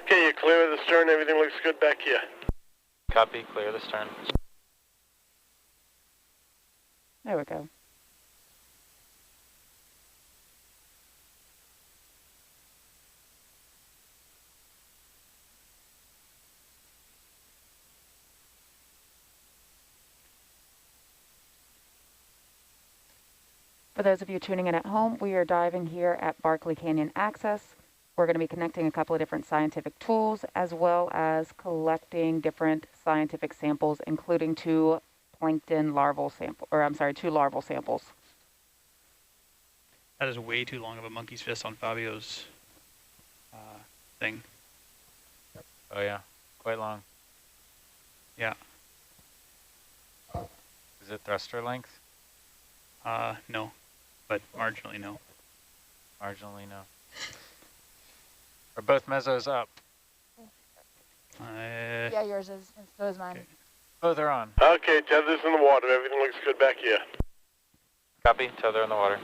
Okay, you're clear of the stern. Everything looks good back here. Copy, clear the stern. There we go. For those of you tuning in at home, we are diving here at Barkley Canyon Access. We're going to be connecting a couple of different scientific tools as well as collecting different scientific samples, including two larval samples. That is way too long of a monkey's fist on Fabio's thing. Oh yeah, quite long. Yeah. Is it thruster length? No, but marginally no. Marginally no. Are both mesos up? Yeah, yours is, and so is mine. Okay. Both are on. Okay, tether's in the water. Everything looks good back here. Copy, tether in the water.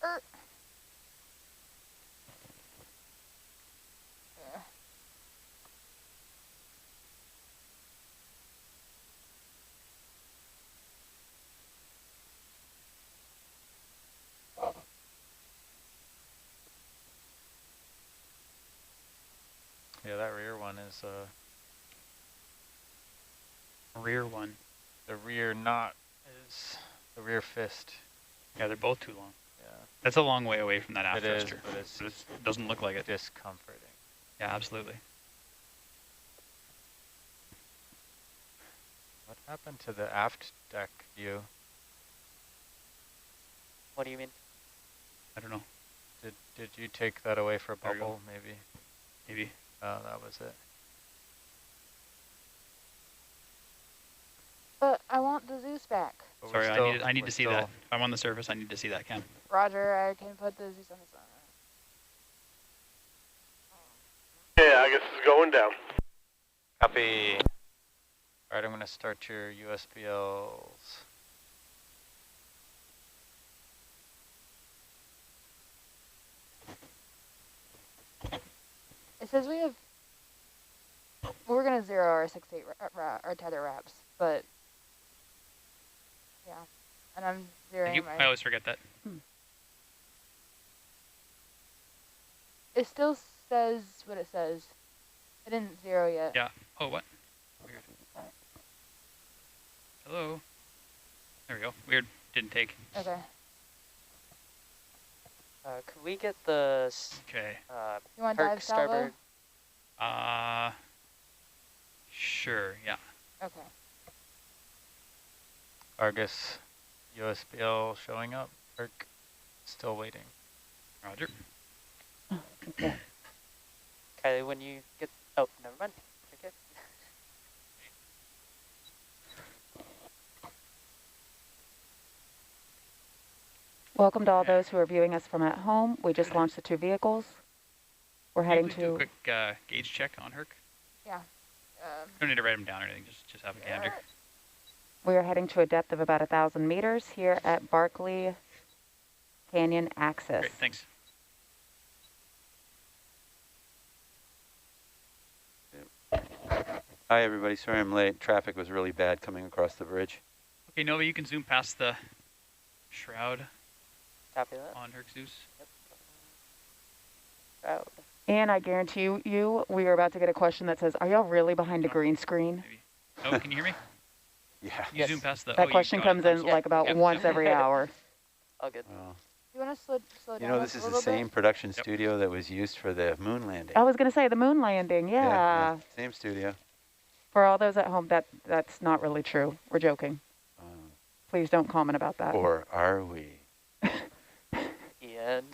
Yeah. Yeah, that rear one is Rear one. the rear knot is the rear fist. Yeah, they're both too long. Yeah, That's a long way away from that aft it is, thruster. but it's It doesn't look like it. discomforting. Yeah, absolutely. What happened to the aft deck view? What do you mean? I don't know. Did you take that away for a There you go. bubble, maybe? Maybe. Oh, that was it. But I want the Zeus back. But Sorry, I need we're to see that. If I'm on the surface, I need to see that, Cam. Roger, I can put the Zeus on the side. Yeah, I guess it's going down. Copy. All right, I'm going to start your USBLs. It says we have, we're going to zero our 6-8 our tether wraps, but yeah, and I'm Thank you. zeroing I my, always forget that. it still says what it says. I didn't zero yet. Yeah. Oh, what? Weird. Hello. There we go. Weird. Didn't take. Okay. Could we get the Okay. You want Herc dive salvo? starboard? Sure. Yeah. Okay. Argus USBL showing up. Herc still waiting. Roger. Okay. Kylie, when you get, oh, never mind. Okay. Welcome to all those who are viewing us from at home. We just launched the two vehicles. We're heading Can you do a to... quick gauge check on Herc? Yeah. Don't need to write them down or anything. Just have a gander. We are heading to a depth of about 1,000 meters here at Barkley Canyon Access. Great. Thanks. Hi, everybody. Sorry I'm late. Traffic was really bad coming across the bridge. Okay, Nova, you can zoom past the shroud Copy that. on Herc Zeus. Yep. Shroud. And I guarantee you, we are about to get a question that says, are y'all really behind a green screen? Maybe. Oh, can you hear me? Yeah. You zoom past the... That you question got comes it. in like about Yep. once every hour. All good. Well, You want to slow you down know, a this is the little same bit? production Yep. studio that was used for the moon landing. I was going to say the moon landing, yeah. Same studio. For all those at home, that's not really true. We're joking. Please don't comment about that. Or are we? Ian.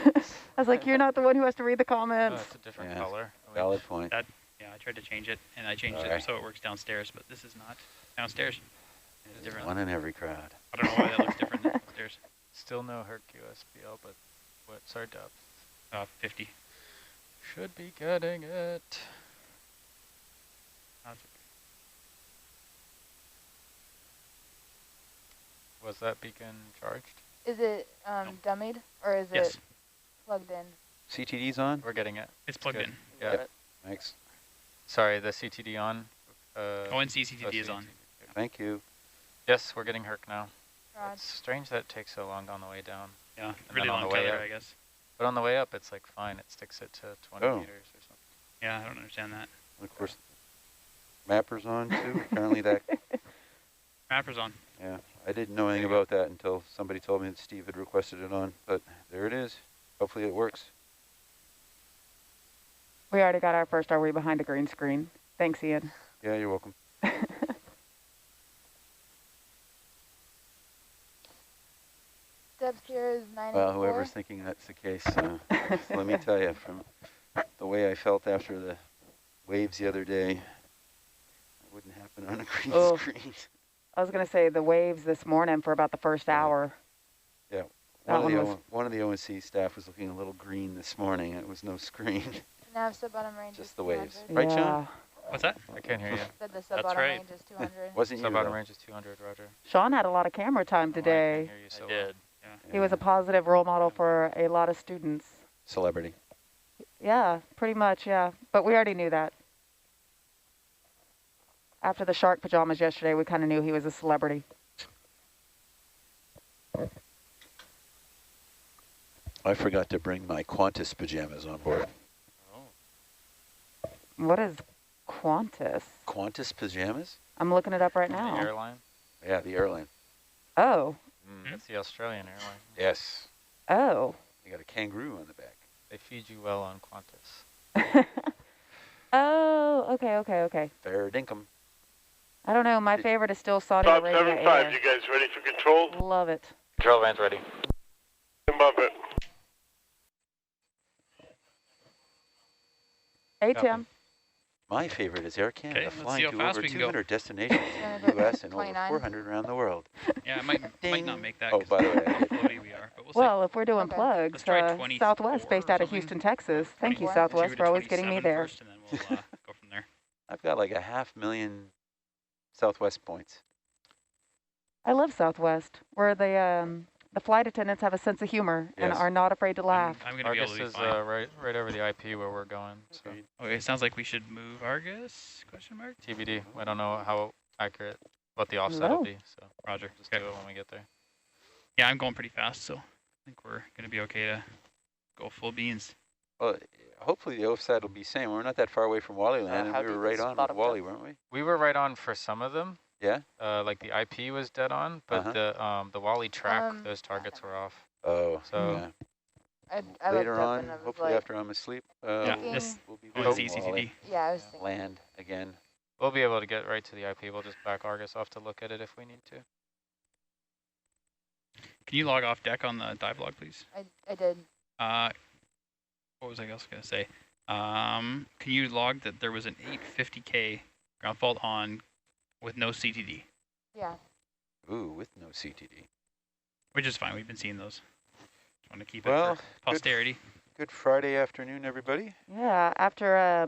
I was like, you're not the one who has to read the Oh, comments. it's a different Yeah. color. Valid point. That, yeah, I tried to change it, and I changed Alright. it so it works downstairs, but this is not downstairs. It's There's different. one in every crowd. I don't know why that looks different than downstairs. Still no Herc USBL, but what's our depth? 50. Should be getting it. That's Was that beacon charged? Is it dummied or is Yes, it plugged in? CTD's on? We're getting it. it's plugged good. in. Yeah. Yep. Thanks. Sorry, the CTD on. ONC CTD is on. Thank you. Yes, we're getting Herc now. Rod. It's strange that it takes so long on the way down. Yeah, And really then on long the way tether, up. I guess. But on the way up, it's like fine. It sticks it to 20 Oh. meters or something. Yeah, I don't understand that. And of course, mapper's on too. Apparently that, Mapper's on. yeah. I didn't know anything about that until somebody told me that Steve had requested it on, but there it is. Hopefully it works. We already got our first ROV behind a green screen. Thanks, Ian. Yeah, you're welcome. Depth here is 94. Well, whoever's thinking that's the case, let me tell you, from the way I felt after the waves the other day, it wouldn't happen on a green Oh. screen. I was going to say the waves this morning for about the first hour. Yeah, That one was- one of the ONC staff was looking a little green this morning, and it was no screen, Nav sub-bottom range just is the waves. 200. Right, yeah. Sean? What's that? I can't hear you. Said the sub-bottom right. range is 200. Wasn't you, Sub-bottom though? range is 200, Roger. Sean had a lot of camera time Oh, I today. can hear you so I well. did. He was a positive role model for a lot of students. Celebrity. Yeah, pretty much, yeah. But we already knew that. After the shark pajamas yesterday, we kind of knew he was a celebrity. I forgot to bring my Qantas pajamas on board. Oh. What is Qantas? Qantas pajamas? I'm looking it up right The now. airline? Yeah, the airline. Oh, That's the Australian airline. Yes. oh. You got a kangaroo on the back. They feed you well on Qantas. Oh, okay. Fair dinkum. I don't know. My favorite is still Saudi Bob Arabia 75, Air. you guys ready for control? Love it. Control van's ready. Above it. Hey, Copy. Tim. My favorite is Air Canada, Okay, let's see flying how to fast over we can go. 200 destinations in the U.S. and over 29. 400 around the world. Yeah, I might Ding. not make that. Oh, 'cause by the way, of how floaty we are, but we'll see. Well, if we're doing Okay. plugs, Let's try 24 Southwest based or out of something. Houston, Texas. Thank you, 24. Southwest, Shoot for always getting me 27 there. first, and then we'll go from there. I've got like 500,000 Southwest points. I love Southwest, where the flight attendants have a sense of humor and Yes. are not afraid to laugh. I'm going to be able Argus to be is fine. right over the IP where we're going. So Okay, it sounds like we should move Argus, question mark? TBD. I don't know how accurate what the offset will No. be. So Roger. just Okay. do it when we get there. Yeah, I'm going pretty fast, so I think we're going to be okay to go full beans. Well, hopefully the offside will be same. We're not that far away from Wally Land, how and we were deep right is on with bottom Wally, depth? weren't we? We were right on for some of them. Yeah? Like the IP was dead on, but the Wally track, those targets were off. Oh, So yeah. I looked Later up on, and I was hopefully like, after I'm asleep, Yeah, Thinking- this we'll be ONC with CCD. Wally. yeah, I was thinking. Land again. we'll be able to get right to the IP. We'll just back Argus off to look at it if we need to. Can you log off deck on the dive log, please? I did. What was I else going to say? Can you log that there was an 850K ground fault on with no CTD? Yeah. Ooh, with no CTD. Which is fine. We've been seeing those. Just want to keep Well, it for posterity. Good Friday afternoon, everybody. Yeah, after,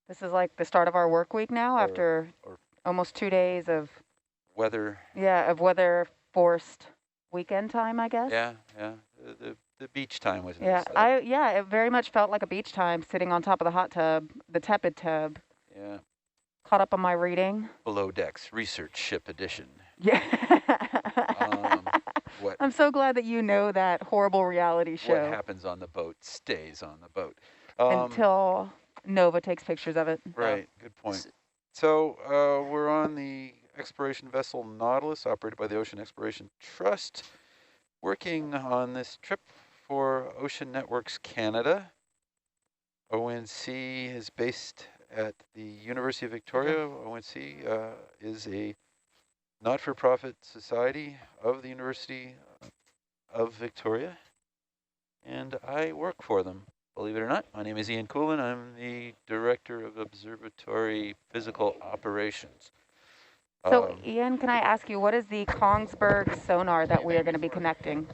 this is like the start of our work week now, after or- almost 2 days of, Weather, of weather-forced weekend time, I guess. yeah. The beach time was Yeah, nice. it very much felt like a beach time, sitting on top of the hot tub, the tepid tub, Yeah. caught up on my reading. Below Decks, Research Ship Edition. Yeah. What I'm so glad that you know that horrible reality what show happens on the boat stays on the boat. until Nova takes pictures of it. Right, good point. So we're on the exploration vessel Nautilus, operated by the Ocean Exploration Trust, working on this trip for Ocean Networks Canada. ONC is based at the University of Victoria. ONC is a not-for-profit society of the University of Victoria, and I work for them. Believe it or not, my name is Ian Coolin. I'm the Director of Observatory Physical Operations. So Ian, can I ask you, what is the Kongsberg sonar that we are going to be connecting?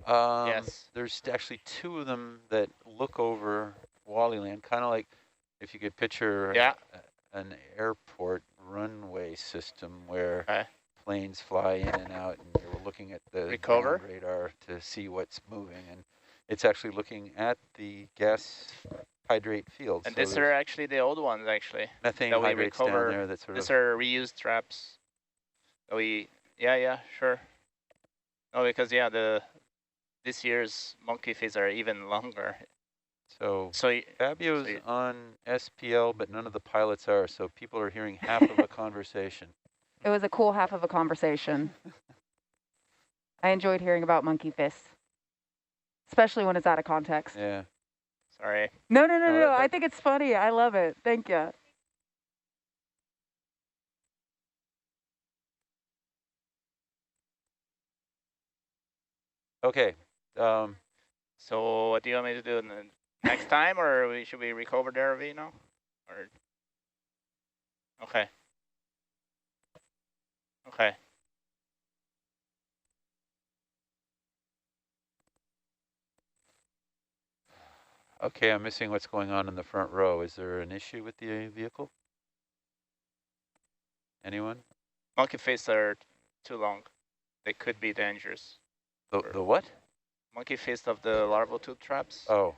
Yes. There's actually two of them that look over Waliland, kind of like if you could picture an airport runway system where planes fly in and out, and you're looking at the ground radar to see what's moving, and it's actually looking at the gas hydrate fields. And so these are actually the old ones, actually. methane that we hydrates recover. down there. That sort These of. are reused traps. Yeah, sure. No, because this year's monkey fins are even longer. So So Fabio's on SPL, but none of the pilots are, so people are hearing half of a conversation. It was a cool half of a conversation. I enjoyed hearing about monkey fists, especially when it's out of context. Yeah. Sorry. No. I think it's funny. I love it. Thank you. Okay. So what do you want me to do next time, or should we recover the RV now? Or okay. Okay, I'm missing what's going on in the front row. Is there an issue with the vehicle? Anyone? Monkey fins are too long. They could be dangerous. The what? Monkey fins of the larval tube traps. Oh.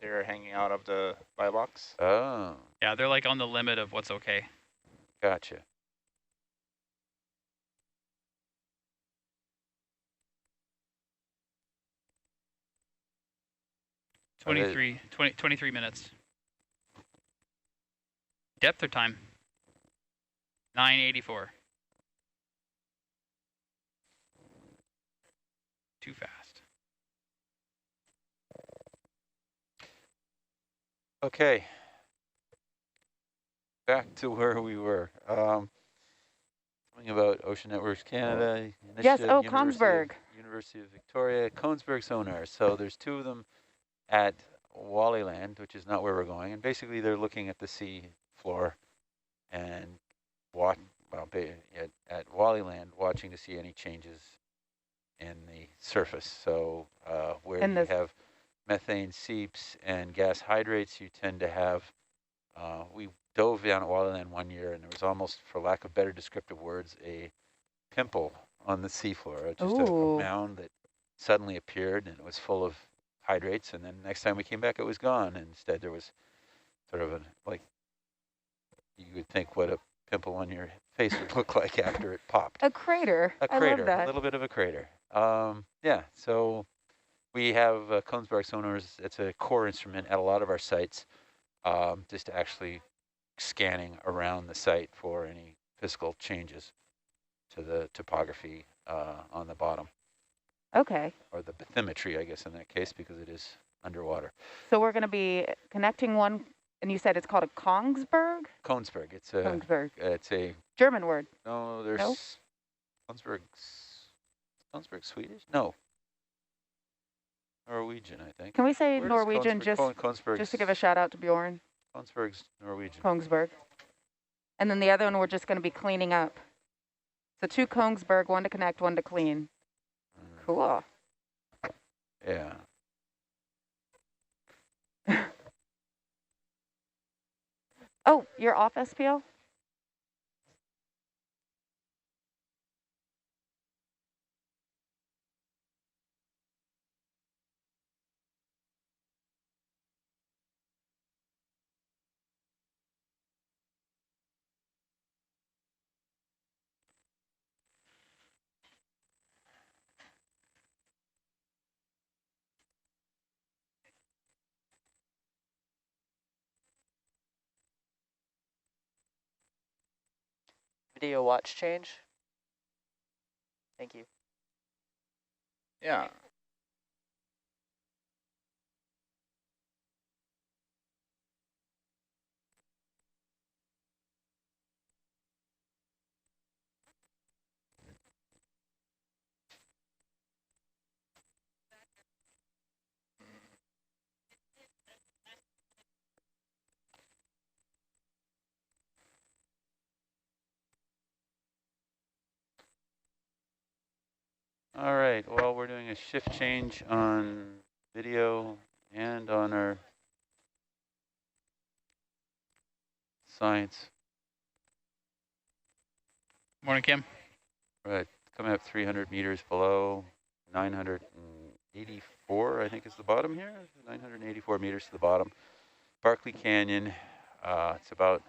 They're hanging out of the buy box. Oh. Yeah, they're like on the limit of what's okay. Gotcha. Are 23 minutes. Depth or time? 984. Too fast. Okay. Back to where we were. Something about Ocean Networks Canada. Yes, Initiative, Kongsberg. University of Victoria, Kongsberg sonar. So there's two of them at Waliland, which is not where we're going. And basically they're looking at the sea floor and at Waliland, watching to see any changes in the surface. So where you have methane seeps and gas hydrates, you tend to have, we dove down at Waliland one year, and there was almost, for lack of better descriptive words, a pimple on the seafloor, just a mound that suddenly appeared, and it was full of hydrates, and then next time we came back, it was gone. And instead, there was sort of like, you would think what a pimple on your face would look like after it popped. A crater. A crater, I love that. a little bit of a crater. Yeah, so we have Kongsberg sonars. It's a core instrument at a lot of our sites, just actually scanning around the site for any physical changes to the topography on the bottom. Okay. Or the bathymetry, I guess, in that case, because it is underwater. So we're going to be connecting one, and you said it's called a Kongsberg? Kongsberg. It's a Kongsberg. It's a German word. no. There's No? Kongsberg Swedish? No. Norwegian, I think. Can we say Where does Norwegian Kongsberg, just to give a shout out to Bjorn? Kongsberg's Norwegian. Kongsberg. And then the other one we're just going to be cleaning up. So two Kongsberg, one to connect, one to clean. Cool. Yeah. Oh, you're off SPL? Video watch change. Thank you. Yeah. All right, well, we're doing a shift change on video and on our science. Morning, Kim. Right, coming up 300 meters below, 984, I think is the bottom here, 984 meters to the bottom. Barkley Canyon, it's about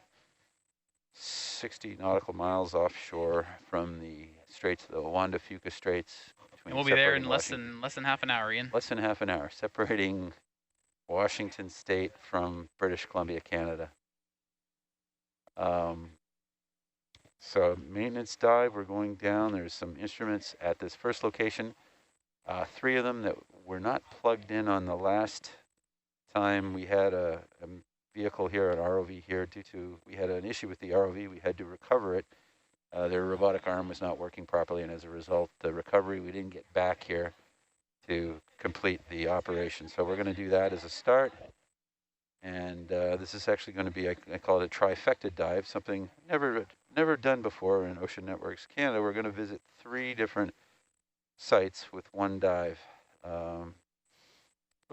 60 nautical miles offshore from the straits, the Juan de Fuca Straits. And we'll be there in Washington. less than half an hour, Ian. Less than half an hour, separating Washington State from British Columbia, Canada. So maintenance dive, we're going down. There's some instruments at this first location. 3 of them that were not plugged in on the last time we had a vehicle here, an ROV here, due to, we had an issue with the ROV. We had to recover it. Their robotic arm was not working properly, and as a result, the recovery, we didn't get back here to complete the operation. So we're going to do that as a start. And this is actually going to be, I call it a trifecta dive, something never done before in Ocean Networks Canada. We're going to visit 3 different sites with 1 dive. It'll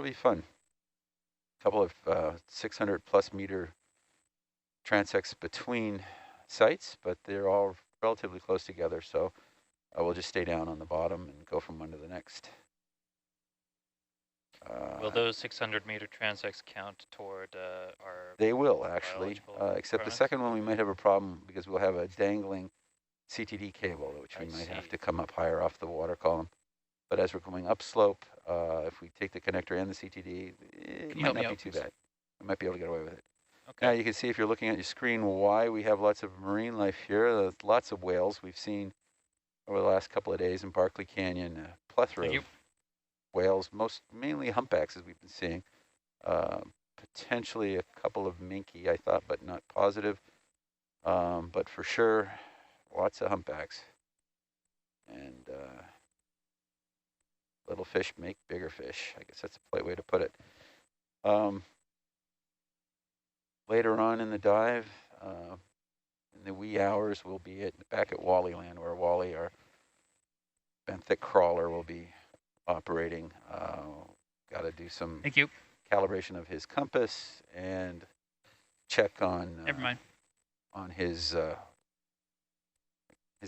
be fun. A couple of 600 plus meter transects between sites, but they're all relatively close together. So we'll just stay down on the bottom and go from one to the next. Will those 600-meter transects count toward our... They will, actually, biological except the requirements? second one we might have a problem because we'll have a dangling CTD cable, which we I might have see. to come up higher off the water column. But as we're going upslope, if we take the connector and the CTD, it Can you might help me not be out, too please? bad. We might be able to get away with it. Okay. Now you can see if you're looking at your screen why we have lots of marine life here. There's lots of whales we've seen over the last couple of days in Barkley Canyon, a plethora Thank you. of whales, mainly humpbacks as we've been seeing. Potentially a couple of minke, I thought, but not positive. But for sure, lots of humpbacks. And little fish make bigger fish. I guess that's a polite way to put it. Later on in the dive, in the wee hours, we'll be back at Wally Land, where Wally, our benthic crawler, will be operating. Got to do some Thank you. calibration of his compass and check on Never mind. on his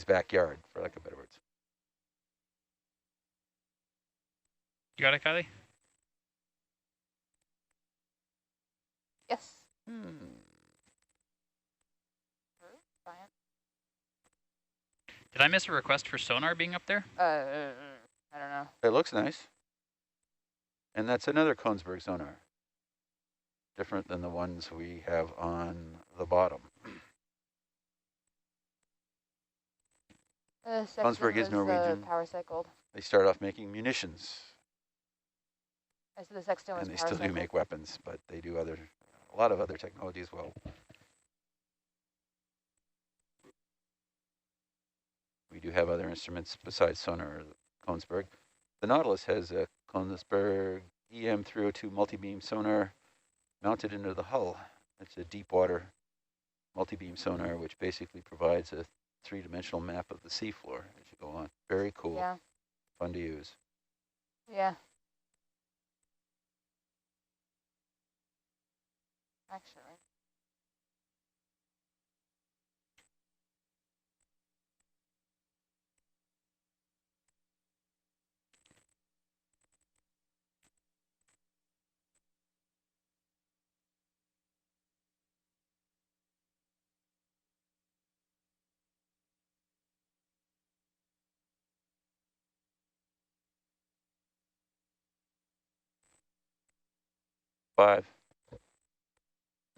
backyard, for lack of better words. You got it, Kylie? Yes. Fine. Did I miss a request for sonar being up there? I don't know. It looks nice. And that's another Kongsberg sonar, different than the ones we have on the bottom. Kongsberg is Norwegian. Power cycled. They start off making munitions, I said the Sexton was and they power still do cycled. make weapons, but they do a lot of other technology as well. We do have other instruments besides sonar, Kongsberg. The Nautilus has a Kongsberg EM302 multi-beam sonar mounted into the hull. It's a deep water multi-beam sonar, which basically provides a 3-dimensional map of the seafloor as you go on. Very cool, Yeah. fun to use. Yeah. Actually. Five.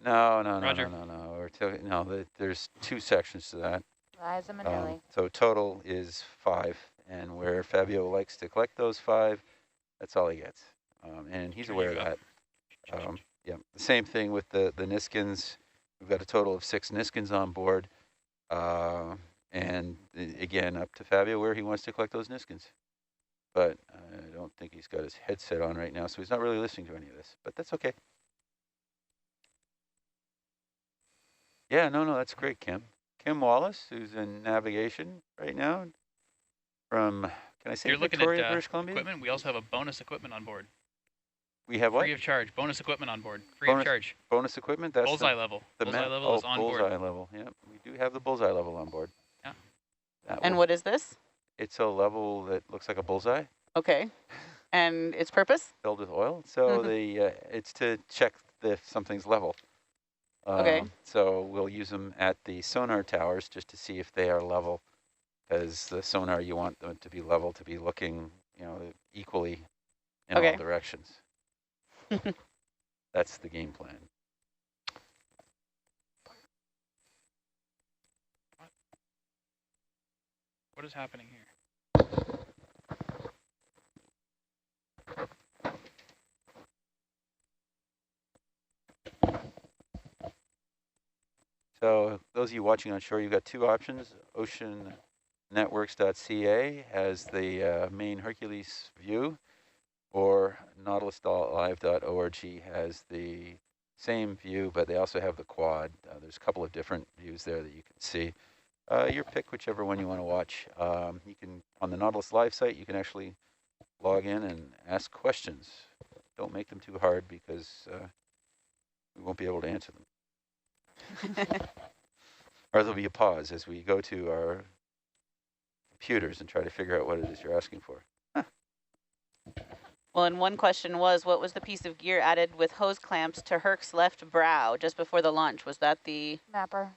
No. Roger. There's 2 sections to that. Liza Minnelli. So total is 5, and where Fabio likes to collect those 5, that's all he gets. And he's There aware you of go. that. Yeah, the same thing with the Niskins. We've got a total of 6 Niskins on board. And again, up to Fabio where he wants to collect those Niskins. But I don't think he's got his headset on right now, so he's not really listening to any of this, but that's okay. Yeah, no, that's great, Kim. Kim Wallace, who's in navigation right now from Can I say You're looking Victoria, at British Columbia? equipment. We also have a bonus equipment on board. We have what? Free of charge. Bonus equipment on board. Free Bonus of charge. Bonus equipment? That's Bullseye level. the Bullseye map. level is on board. Bullseye level. Yeah, we do have the bullseye level on board. Yeah. And what is this? It's a level that looks like a bullseye Okay. And its purpose? filled with oil. So it's to check if something's level. Okay. So we'll use them at the sonar towers just to see if they are level. Because the sonar, you want them to be level, to be looking, equally in all directions. That's the game plan. What is happening here? So those of you watching on shore, you've got two options. Oceannetworks.ca has the main Hercules view, or Nautilus.live.org has the same view, but they also have the quad. There's a couple of different views there that you can see. Your pick, whichever one you want to watch. You can, on the Nautilus Live site, you can actually log in and ask questions. Don't make them too hard because we won't be able to answer them. Or there'll be a pause as we go to our computers and try to figure out what it is you're asking for. Well, and one question was, what was the piece of gear added with hose clamps to Herc's left brow just before the launch? Was that the Mapper.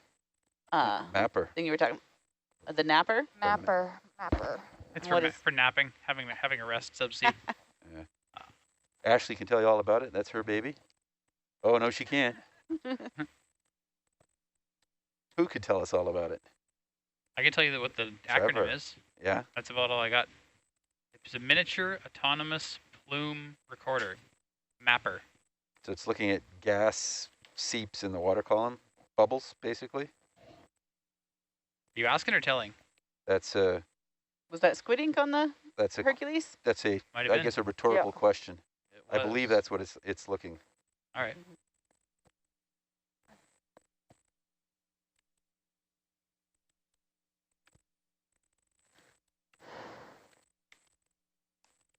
Mapper. thing you were talking the napper? Mapper. It's What for, is- for napping, having a rest subsea. Yeah. Ashley can tell you all about it. That's her baby. Oh, no, she can't. Who could tell us all about it? I can tell you what the Trevor. acronym is. Yeah. That's about all I got. It's a miniature autonomous plume recorder. Mapper. So it's looking at gas seeps in the water column, bubbles, basically. Are you asking or telling? That's a Was that squid ink on the that's a Hercules? that's a Might have I been. guess a rhetorical question. It I believe was. that's what it's looking. All right.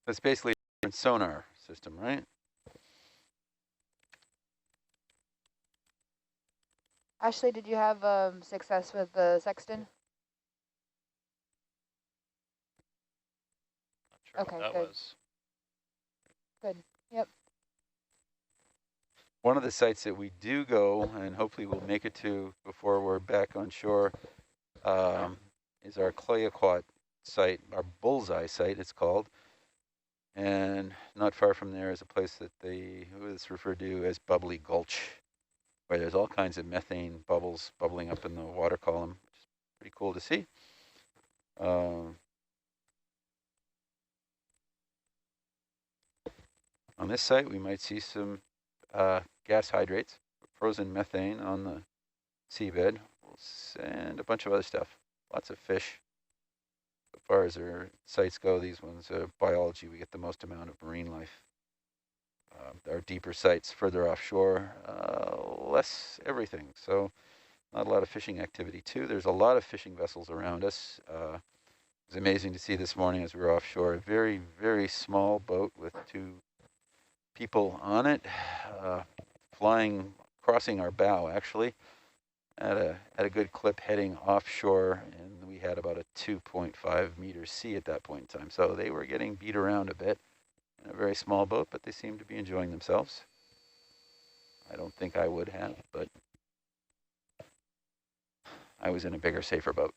It's basically a sonar system, right? Ashley, did you have success with the sexton? Not sure Okay, what that good. was. Good. Yep. One of the sites that we do go, and hopefully we'll make it to before we're back on shore, is our Clayoquot site, our bullseye site, it's called. And not far from there is a place that it's referred to as Bubbly Gulch, where there's all kinds of methane bubbles bubbling up in the water column, which is pretty cool to see. On this site, we might see some gas hydrates, frozen methane on the seabed, and a bunch of other stuff. Lots of fish. As far as our sites go, these ones, biology, we get the most amount of marine life. Our deeper sites further offshore, less everything. So not a lot of fishing activity too. There's a lot of fishing vessels around us. It was amazing to see this morning as we were offshore, a very, very small boat with two people on it, crossing our bow actually, at a good clip heading offshore, and we had about a 2.5 meter sea at that point in time. So they were getting beat around a bit in a very small boat, but they seemed to be enjoying themselves. I don't think I would have, but I was in a bigger, safer boat.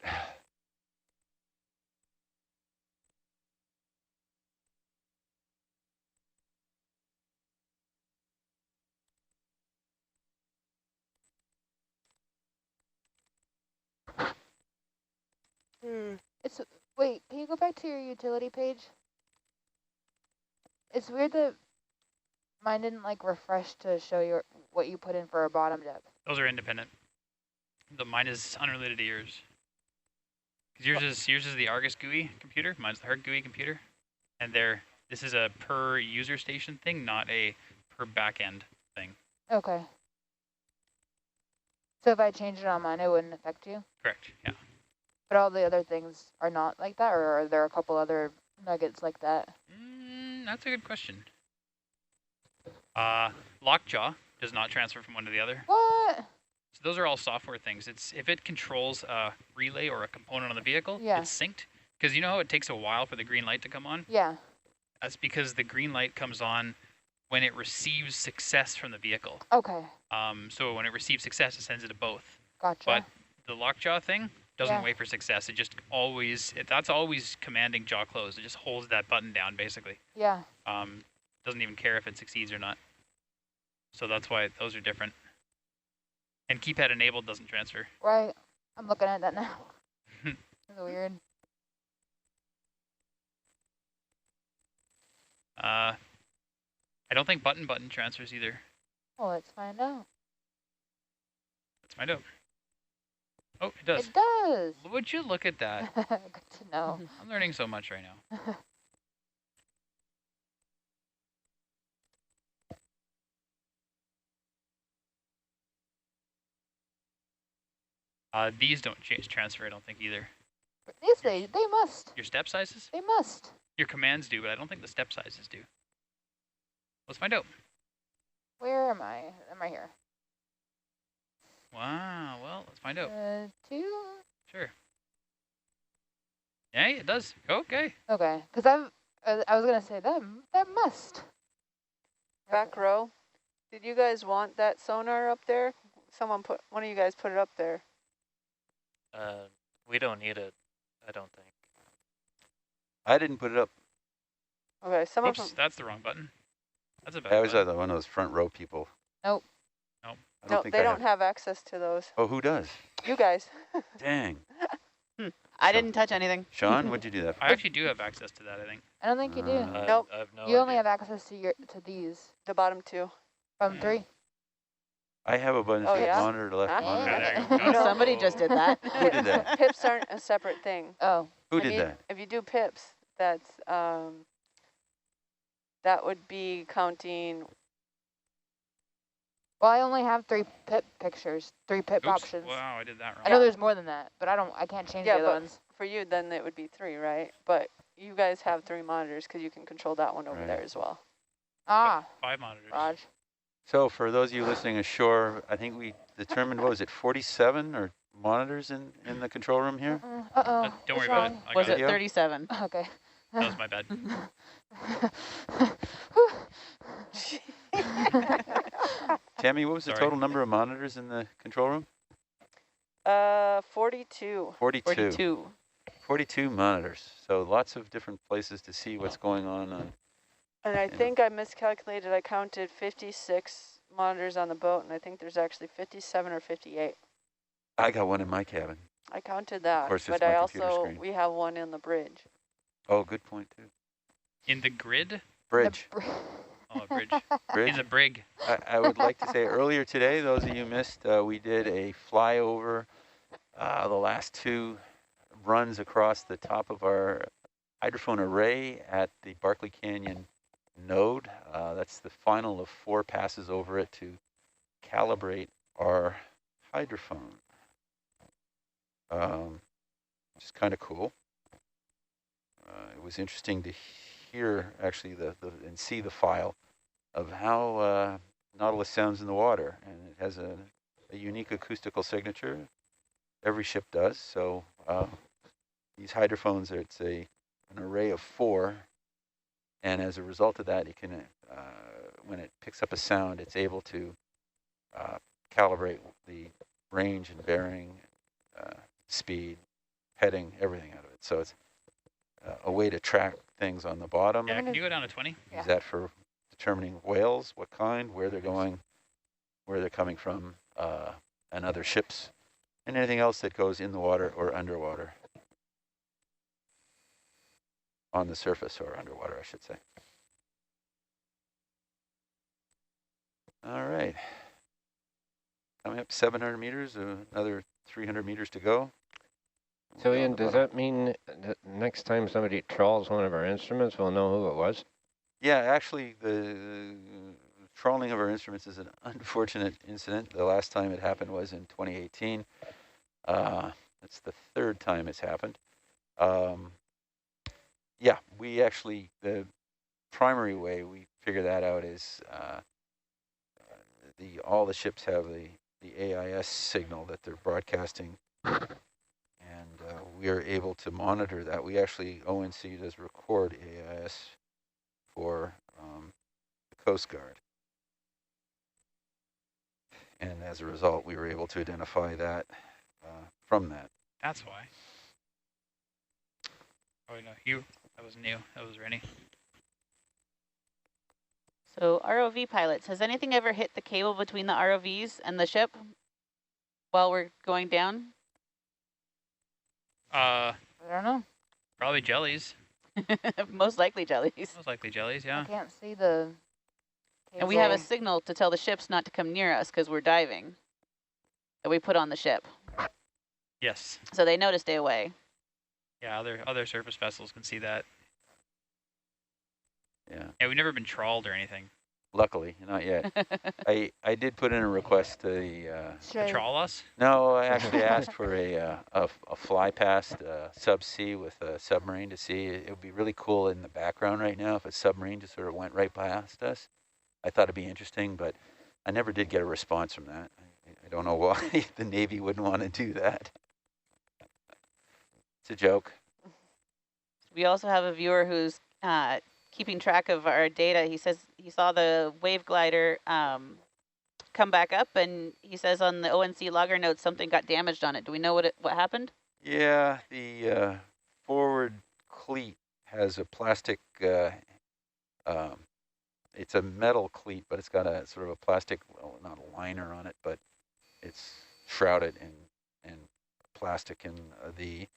Wait, can you go back to your utility page? It's weird that mine didn't like refresh to show you what you put in for a bottom depth. Those are independent. Mine is unrelated to yours. Because yours is the Argus GUI computer. Mine's the Herc GUI computer. And this is a per user station thing, not a per backend thing. Okay. So if I changed it on mine, it wouldn't affect you? Correct. Yeah. But all the other things are not like that, or are there a couple other nuggets like that? That's a good question. Lockjaw does not transfer from one to the other. What? So those are all software things. It's if it controls a relay or a component on the vehicle, Yeah. it's synced. Because you know how it takes a while for the green light to come on? Yeah. That's because the green light comes on when it receives success from the vehicle. Okay. So when it receives success, it sends it to both. Gotcha. But the lockjaw thing doesn't Yeah. wait for success. It just always, that's always commanding jaw closed. It just holds that button down, basically. Yeah. Doesn't even care if it succeeds or not. So that's why those are different. And keypad enabled doesn't transfer. Right. I'm looking at that now. That's weird. I don't think button transfers either. Well, let's find out. Let's find out. Oh, it does. It does. Would you look at that? Good to know. I'm learning so much right now. These don't change transfer, I don't think either. Yes, they must. Your step sizes? They must. Your commands do, but I don't think the step sizes do. Let's find out. Where am I? I'm right here. Wow, well, let's find out. 2. Sure. Yeah, it does. Okay. Okay, because I was gonna say that must. Back row. Did you guys want that sonar up there? One of you guys put it up there. We don't need it, I don't think. I didn't put it up. Okay, some Oops, of them. that's the wrong button. That's a bad I was button. one of those front row people. Nope. Nope. I No, think they I don't have access to those. Oh, who does? You guys. Dang. I didn't touch anything. Sean, what'd you do that for? I actually do have access to that, I think. I don't think you do. Nope. I have no You only idea. have access to these The bottom 2. from 3. I have a button Oh, for yeah? monitor to left, Ah. monitor Okay, to there right. you go. No. Somebody just did that. Who did that? Pips aren't a separate thing. Oh. Who If did you- that? If you do pips, that's that would be counting. Well, I only have 3 pip pictures, 3 pip Oops. options. Wow, I did that wrong. I know there's more than that, but I can't change Yeah, the other but ones. for you, then it would be 3, right? But you guys have 3 monitors because you can control that one over Right. there as well. Ah, 5 monitors. Raj. So for those of you listening ashore, I think we determined, what was it, 47 or monitors in the control room here? Uh-oh. Don't worry what's about it. wrong? I Was got it Yeah. 37? Okay. That was my bad. Tammy, what was the Sorry. total number of monitors in the control room? 42. 42. 42 monitors. So lots of different places to see what's going on. And I Yeah. think I miscalculated. I counted 56 monitors on the boat, and I think there's actually 57 or 58. I got one in my cabin. I counted that, course, it's but I my computer also, screen. we have one in the bridge. Oh, good point, too. In the grid? Bridge. Oh, a bridge. Bridge. In the brig. I would like to say earlier today, those of you missed, we did a flyover the last 2 runs across the top of our hydrophone array at the Barkley Canyon node. That's the final of 4 passes over it to calibrate our hydrophone. Which is kind of cool. It was interesting to hear actually and see the file of how Nautilus sounds in the water, and it has a unique acoustical signature. Every ship does. So these hydrophones, it's an array of 4, and as a result of that, it can when it picks up a sound, it's able to calibrate the range and bearing, speed, heading, everything out of it. So it's a way to track things on the bottom. Yeah, can you go down to 20? Yeah. Use that for determining whales, what kind, where they're going, where they're coming from, and other ships, and anything else that goes in the water or underwater. On the surface or underwater, I should say. All right. Coming up 700 meters, another 300 meters to go. So Ian, does that mean that next time somebody trawls one of our instruments, we'll know who it was? Yeah, actually, the trawling of our instruments is an unfortunate incident. The last time it happened was in 2018. That's the 3rd time it's happened. yeah, we actually, the primary way we figure that out is all the ships have the AIS signal that they're broadcasting, and we are able to monitor that. We actually, ONC does record AIS for the Coast Guard. And as a result, we were able to identify that from that. That's why. Oh, no, that was new. That was Rennie. So ROV pilots, has anything ever hit the cable between the ROVs and the ship while we're going down? I don't know. Probably jellies. Most likely jellies. Most likely jellies, yeah. I can't see the cable. And we have a signal to tell the ships not to come near us because we're diving that we put on the ship. Yes. So they know to stay away. Yeah, other surface vessels can see that. Yeah. Yeah, we've never been trawled or anything. Luckily, not yet. I did put in a request to the. To trawl us? No, I actually asked for a fly past subsea with a submarine to see. It would be really cool in the background right now if a submarine just sort of went right past us. I thought it'd be interesting, but I never did get a response from that. I don't know why the Navy wouldn't want to do that. It's a joke. We also have a viewer who's keeping track of our data. He says he saw the wave glider come back up, and he says on the ONC logger notes something got damaged on it. Do we know what happened? Yeah, the forward cleat has a plastic, it's a metal cleat, but it's got a sort of a plastic, well, not a liner on it, but it's shrouded in plastic, and the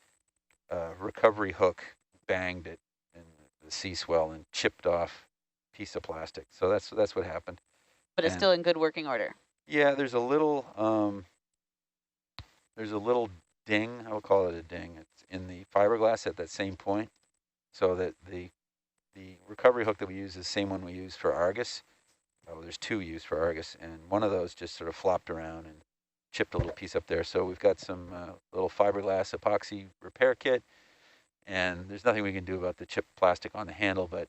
recovery hook banged it in the sea swell and chipped off a piece of plastic. So that's what happened. But it's still in good working order. Yeah, there's a little ding. I will call it a ding. It's in the fiberglass at that same point, so that the recovery hook that we use is the same one we use for Argus. Oh, there's two used for Argus, and one of those just sort of flopped around and chipped a little piece up there. So we've got some little fiberglass epoxy repair kit, and there's nothing we can do about the chipped plastic on the handle, but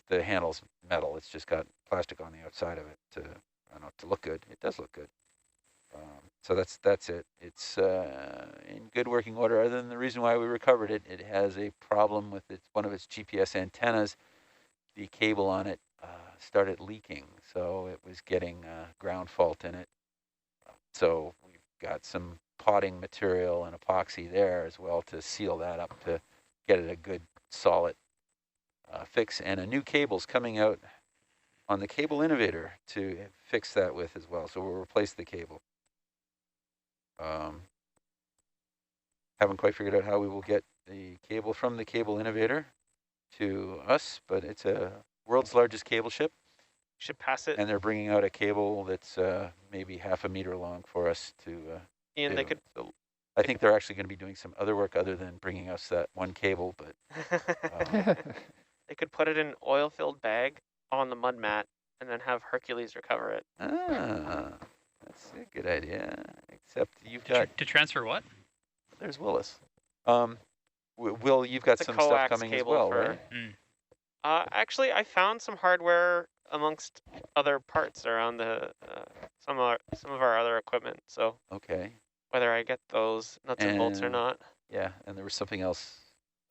the handle's metal. It's just got plastic on the outside of it to, I don't know, to look good. It does look good. So that's it. It's in good working order. Other than the reason why we recovered it, it has a problem with one of its GPS antennas. The cable on it started leaking, so it was getting ground fault in it. So we've got some potting material and epoxy there as well to seal that up to get it a good solid fix. And a new cable's coming out on the cable innovator to fix that with as well. So we'll replace the cable. Haven't quite figured out how we will get the cable from the cable innovator to us, but it's a world's largest cable ship. Should pass it. And they're bringing out a cable that's maybe 1/2 meter long for us to Ian, do. they could. So I think they're actually going to be doing some other work other than bringing us that one cable, but they could put it in an oil-filled bag on the mud mat and then have Hercules recover it. That's a good idea. Except you've got to transfer what? There's Willis. Will, you've got some stuff coming as well, right? Actually, I found some hardware amongst other parts around the some of our other equipment. So okay, whether I get those nuts and bolts or not. Yeah, and there was something else.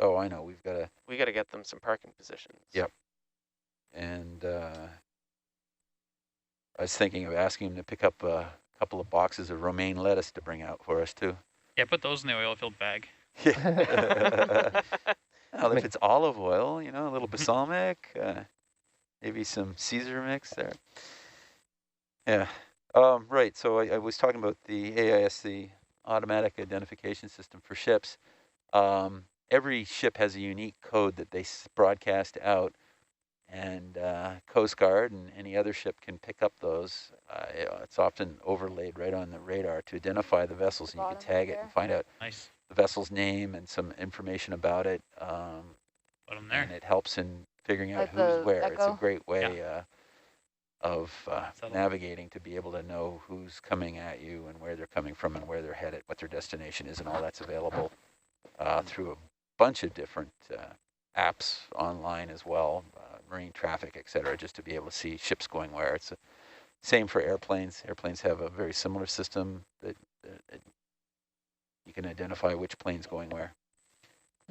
Oh, I know. We got to get them some parking positions. Yep. And I was thinking of asking him to pick up a couple of boxes of romaine lettuce to bring out for us too. Yeah, put those in the oil-filled bag. Yeah. Well, if it's olive oil, you know, a little balsamic, maybe some Caesar mix there. Yeah. Right. So I was talking about the AIS, the automatic identification system for ships. Every ship has a unique code that they broadcast out, and Coast Guard and any other ship can pick up those. It's often overlaid right on the radar to identify the vessels, and you can tag it and find out the vessel's name and some information about it. Put them there. And it helps in figuring out Like who's where. Echo? It's a great way of navigating to be able to know who's coming at you and where they're coming from and where they're headed, what their destination is, and all that's available through a bunch of different apps online as well, marine traffic, et cetera, just to be able to see ships going where. It's the same for airplanes. Airplanes have a very similar system that you can identify which plane's going where.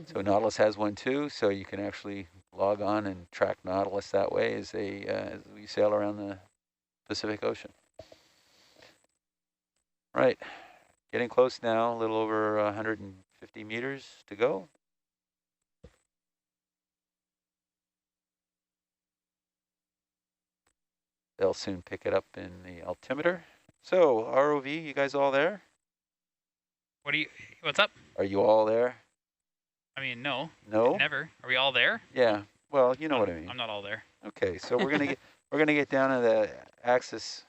So Nautilus has one too, so you can actually log on and track Nautilus that way as we sail around the Pacific Ocean. Right, getting close now, a little over 150 meters to go. They'll soon pick it up in the altimeter. So ROV, you guys all there? What's up? Are you all there? I mean, no. No? Never. Are we all there? Yeah. Well, you know what I mean. I'm not all there. Okay, so we're gonna get down to the axis,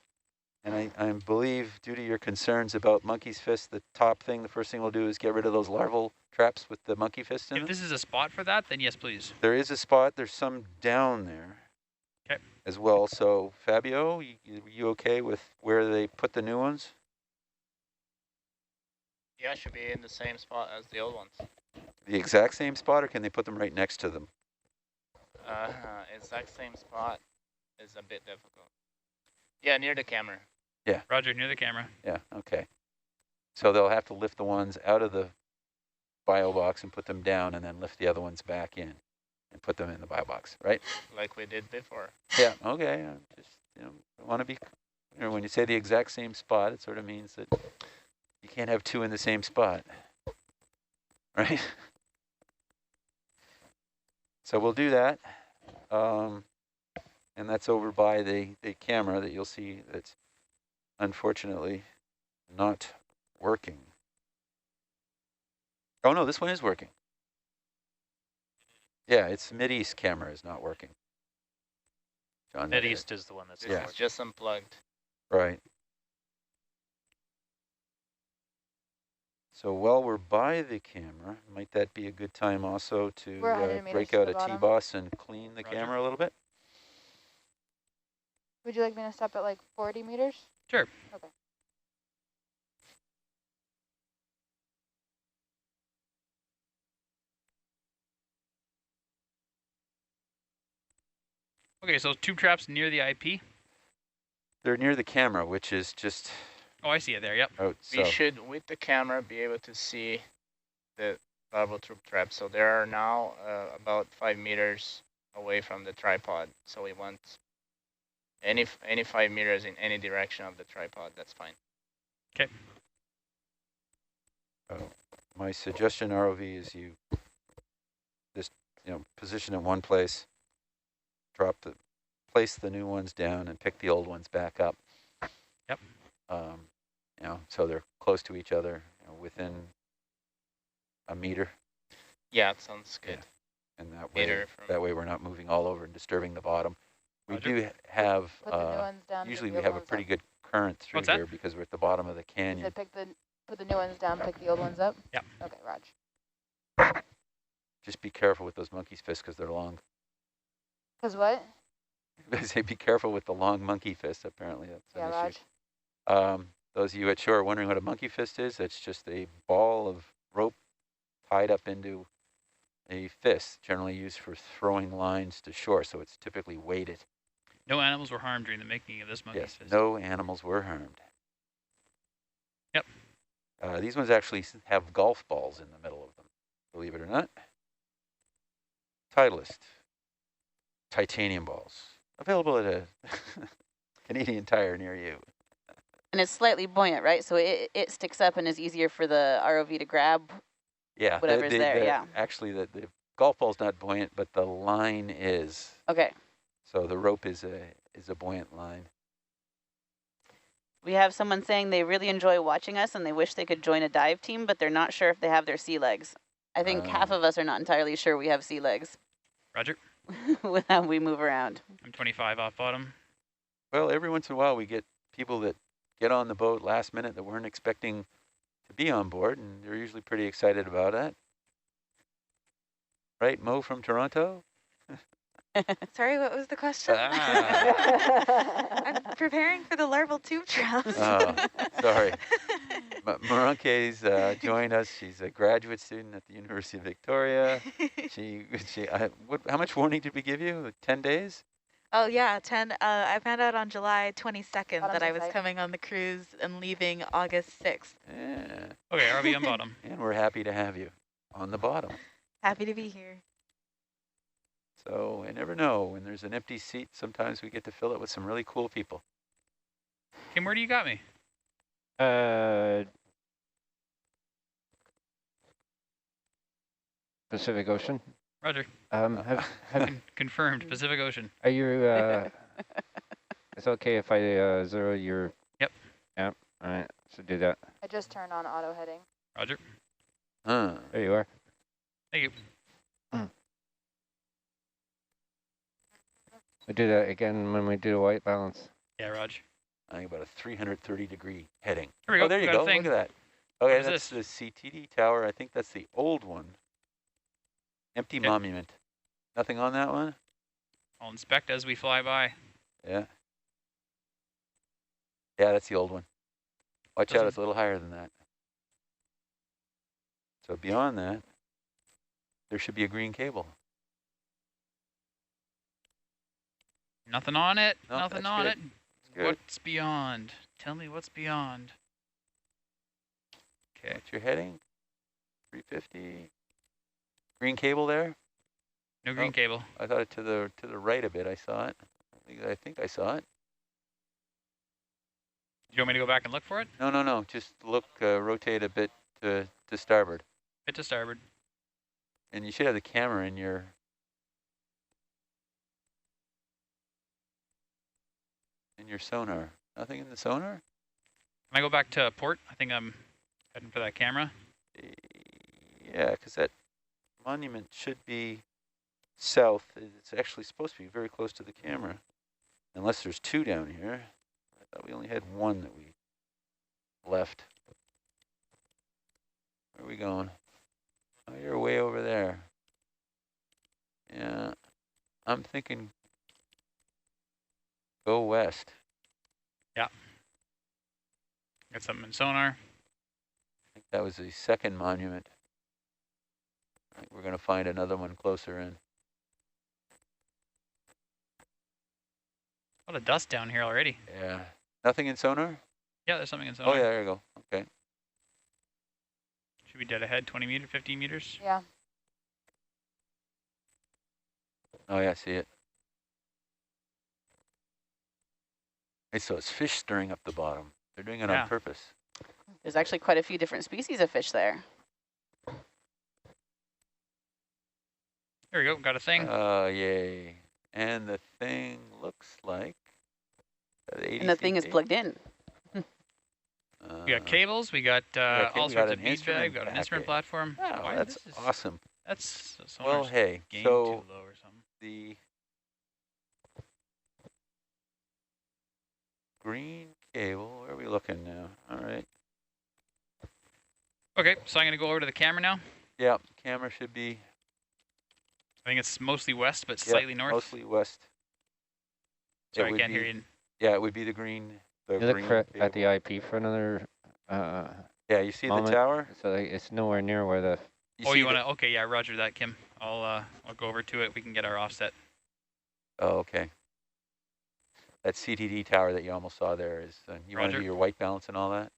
and I believe due to your concerns about monkey's fist, the top thing, the first thing we'll do is get rid of those larval traps with the monkey fist in If it. this is a spot for that, then yes, please. There is a spot. There's some down there. Okay. As well. So Fabio, you okay with where they put the new ones? Yeah, should be in the same spot as the old ones. The exact same spot, or can they put them right next to them? Exact same spot is a bit difficult. Yeah, near the camera. Yeah. Roger, near the camera. Yeah, okay. So they'll have to lift the ones out of the bio box and put them down, and then lift the other ones back in and put them in the bio box, right? Like we did before. Yeah, okay. I just, want to be, when you say the exact same spot, it sort of means that you can't have two in the same spot, right? So we'll do that. And that's over by the camera that you'll see that's unfortunately not working. Oh no, this one is working. Yeah, it's Mideast camera is not working. John, Mideast is the one that's It's just unplugged. right. So while we're by the camera, might that be a good time also to We're 100 meters break to out the a bottom. T-boss and clean the Roger. camera a little bit? Would you like me to stop at like 40 meters? Sure. Okay. Okay, so tube traps near the IP. They're near the camera, which is just Oh, I see it there. Yep. out. We should, with the camera, be able to see the larval tube trap. So they are now about 5 meters away from the tripod. So we want any 5 meters in any direction of the tripod. That's fine. Okay. My suggestion, ROV, is you just position in one place, place the new ones down, and pick the old ones back up. Yep. So they're close to each other, within a meter. Yeah, it sounds good. Yeah. And that way we're not moving all over and disturbing the bottom. We do have, Put the new ones down. usually pick we the have old a pretty ones good current through What's that? here because we're at the bottom of the up. canyon. You said put the new ones down, pick the old ones up? Yep. Okay, Raj. Just be careful with those monkey's fists because they're long. Because what? They say be careful with the long monkey fist, apparently. That's Yeah, an Raj. issue. Those of you at shore are wondering what a monkey fist is. It's just a ball of rope tied up into a fist, generally used for throwing lines to shore, so it's typically weighted. No animals were harmed during the making of this monkey's Yes, fist. no animals were harmed. Yep. These ones actually have golf balls in the middle of them, believe it or not. Titleist, titanium balls, available at a Canadian Tire near you. And it's slightly buoyant, right? So it sticks up and is easier for the ROV to grab. Yeah, Whatever's there, yeah. Actually, the golf ball's not buoyant, but the line is. Okay. So the rope is a buoyant line. We have someone saying they really enjoy watching us and they wish they could join a dive team, but they're not sure if they have their sea legs. I think half of us are not entirely sure we have sea legs. Roger. With how we move around. I'm 25 off bottom. Well, every once in a while we get people that get on the boat last minute that weren't expecting to be on board, and they're usually pretty excited about it. Right, Mo from Toronto? Sorry, what was the question? Ah. I'm preparing for the larval tube traps. Oh, sorry. Marunke's joined us. She's a graduate student at the University of Victoria. How much warning did we give you? 10 days? Oh yeah, 10. I found out on July 22nd Bottom's that I was inside. coming on the cruise and leaving August 6th. Yeah. Okay, RV on bottom. And we're happy to have you on the bottom. Happy to be here. So I never know. When there's an empty seat, sometimes we get to fill it with some really cool people. Kim, where do you got me? Pacific Ocean. Roger. Confirmed, Pacific Ocean. Are you, it's okay if I zero your... Yep. Yep, all right, so do that. I just turned on auto heading. Roger. There you are. Thank you. We do that again when we do the white balance. Yeah, Roger. I think about a 330-degree heading. Here we go. Oh, there you Got go. a thing. Look at that. Okay, What that's is the CTD tower. I think that's the old one. Empty Okay. monument. Nothing on that one? I'll inspect as we fly by. Yeah. Yeah, that's the old one. Watch out, Doesn't- it's a little higher than that. So beyond that, there should be a green cable. Nothing on it. No, Nothing that's on good. it. Good. What's beyond? Tell me what's beyond. Okay. What's your heading? 350. Green cable there? No green Oh. cable. I thought it to the right a bit. I saw it. I think I saw it. Do you want me to go back and look for it? No. Just look, rotate a bit to starboard. Bit to starboard. And you should have the camera in your... sonar. Nothing in the sonar? Can I go back to port? I think I'm heading for that camera. Yeah, because that monument should be south. It's actually supposed to be very close to the camera. Unless there's two down here. I thought we only had one that we left. Where are we going? Oh, you're way over there. Yeah, I'm thinking go west. Yeah. Got something in sonar. I think that was the second monument. I think we're going to find another one closer in. A lot of dust down here already. Yeah. Nothing in sonar? Yeah, there's something in sonar. Oh, yeah, there you go. Okay. Should be dead ahead, 20 meters, 15 meters. Yeah. Oh, yeah, I see it. Hey, so it's fish stirring up the bottom. They're doing it Yeah. on purpose. There's actually quite a few different species of fish there. There we go, got a thing. Yay. And the thing looks like... And the thing is plugged in. We got cables, we got all we got sorts of an bead instrument bag, we got an instrument packet. platform. Wow, Why, that's this is- awesome. That's Well, sonar's hey, gain so too low or something. the green cable, where are we looking now? All right. Okay, so I'm gonna go over to the camera now. Yeah, camera should be I think it's mostly west, but slightly north. mostly west. Sorry, It I would can't hear be- you. Yeah, it would be the green. The You look green for, at cable. the IP for another, Yeah, you see moment. the tower? So it's nowhere near where the... Oh, see you the- wanna? Okay, yeah, Roger that, Kim. I'll go over to it. We can get our offset. Oh, okay. That CTD tower that you almost saw there is, you want to Roger. do your white balance and all that?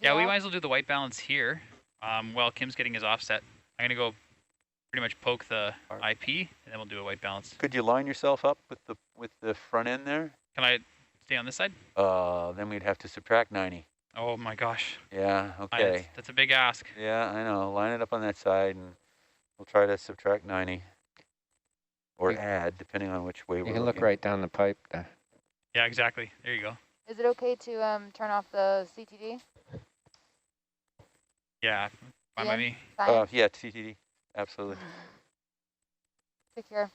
Yeah, we might as well do the white balance here. While Kim's getting his offset, I'm gonna go pretty much poke the IP, and then we'll do a white balance. Could you line yourself up with the front end there? Can I stay on this side? Then we'd have to subtract 90. Oh my gosh. Yeah, okay. That's a big ask. Yeah, I know. Line it up on that side, and we'll try to subtract 90. Or add, depending on which way we're You can look looking. right down the pipe there. Yeah, exactly. There you go. Is it okay to turn off the CTD? Yeah, fine by me. Science? Yeah, TTD. Absolutely. Secure.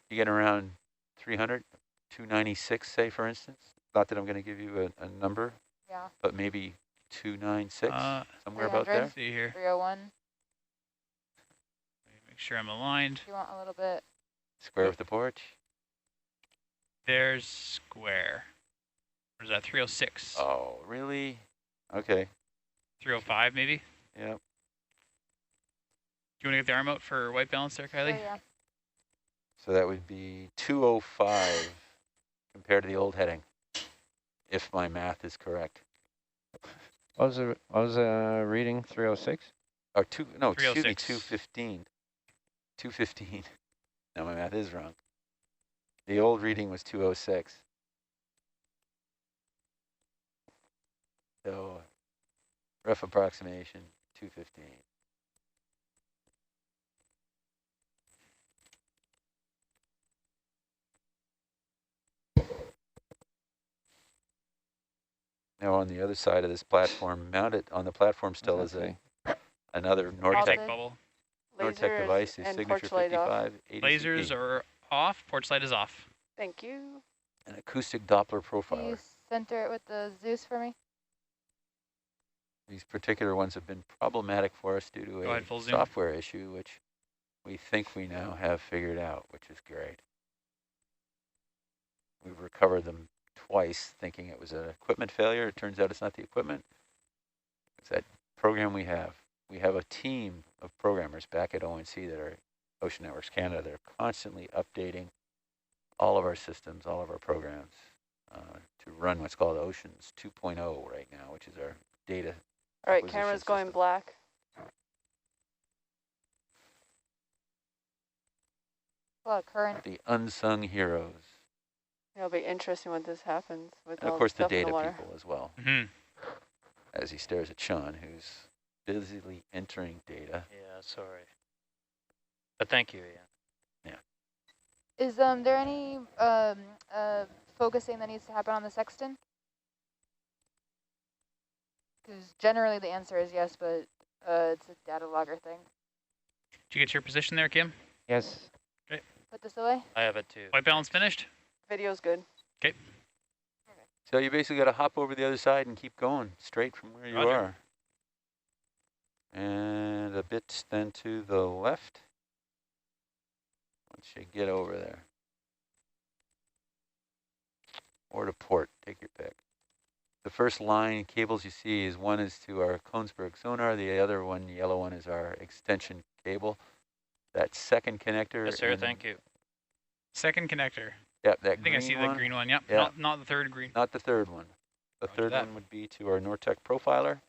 You get around 300, 296, say, for instance. Not that I'm going to give you a number, Yeah. but maybe 296, somewhere about 300. there. See here. 301. Make sure I'm aligned. If you want a little bit Square with the porch? There's square. Or is that 306? Oh, really? Okay. 305 maybe? Yep. Do you want to get the arm out for white balance there, Kylie? Oh, yeah. So that would be 205 compared to the old heading, if my math is correct. What was the reading? 306? Or excuse me, 306. 215. 215. No, my math is wrong. The old reading was 206. So, rough approximation, 215. Now on the other side of this platform, mounted on the platform still is another Nortec Nortec, bubble. Nortec device, the and signature porch light off. 55 Lasers are off, porch light is off. Thank you. an acoustic Doppler Can you profiler. center it with the Zeus for me? These particular ones have been problematic for us due to Go a ahead, full zoom. software issue, which we think we now have figured out, which is great. We've recovered them twice, thinking it was an equipment failure. It turns out it's not the equipment. It's that program we have. We have a team of programmers back at ONC that are Ocean Networks Canada. They're constantly updating all of our systems, all of our programs to run what's called Oceans 2.0 right now, which is our data. All right, acquisition camera's going system. black. A lot of current. The unsung heroes. It'll be interesting when this happens with And all of course the stuff in data the water. people as well. Mm-hmm. As he stares at Sean, who's busily entering data. Yeah, sorry. But thank you, Ian. Is there any focusing that needs to happen on the sextant? Because generally the answer is yes, but it's a data logger thing. Did you get your position there, Kim? Yes. Put this away. I have it too. White balance finished? Video's good. Okay. So you basically got to hop over the other side and keep going straight from where you Roger. are. And a bit then to the left. Once you get over there. Or to port, take your pick. The first line cables you see is one is to our Kongsberg sonar. The other one, the yellow one, is our extension cable. That second connector. Yes, sir. Thank you. Second connector. Yep, that I think I see the green one. Yep. Yeah. Not the third green. Not the third one. The Roger third that. one would be to our Nortec profiler.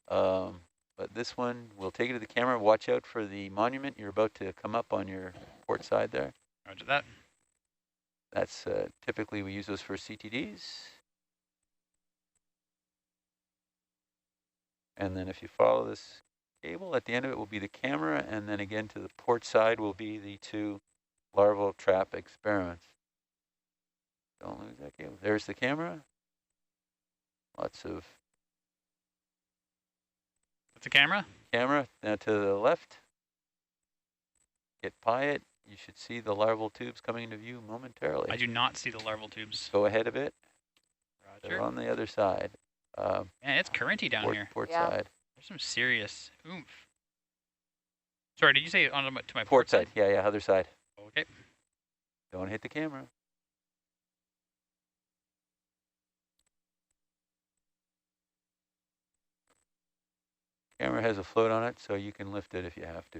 But this one, we'll take it to the camera. Watch out for the monument. You're about to come up on your port side there. Roger that. That's typically we use those for CTDs. And then if you follow this cable, at the end of it will be the camera, and then again to the port side will be the two larval trap experiments. Don't lose that cable. There's the camera. Lots of That's a camera? camera. Now to the left. Get by it. You should see the larval tubes coming into view momentarily. I do not see the larval tubes. Go ahead a bit. Roger. They're on the other side. Man, it's currenty down here. Port Yeah. side. There's some serious oomph. Sorry, did you say on to my Port side. Yeah, other side. Okay. Don't hit the camera. Camera has a float on it, so you can lift it if you have to.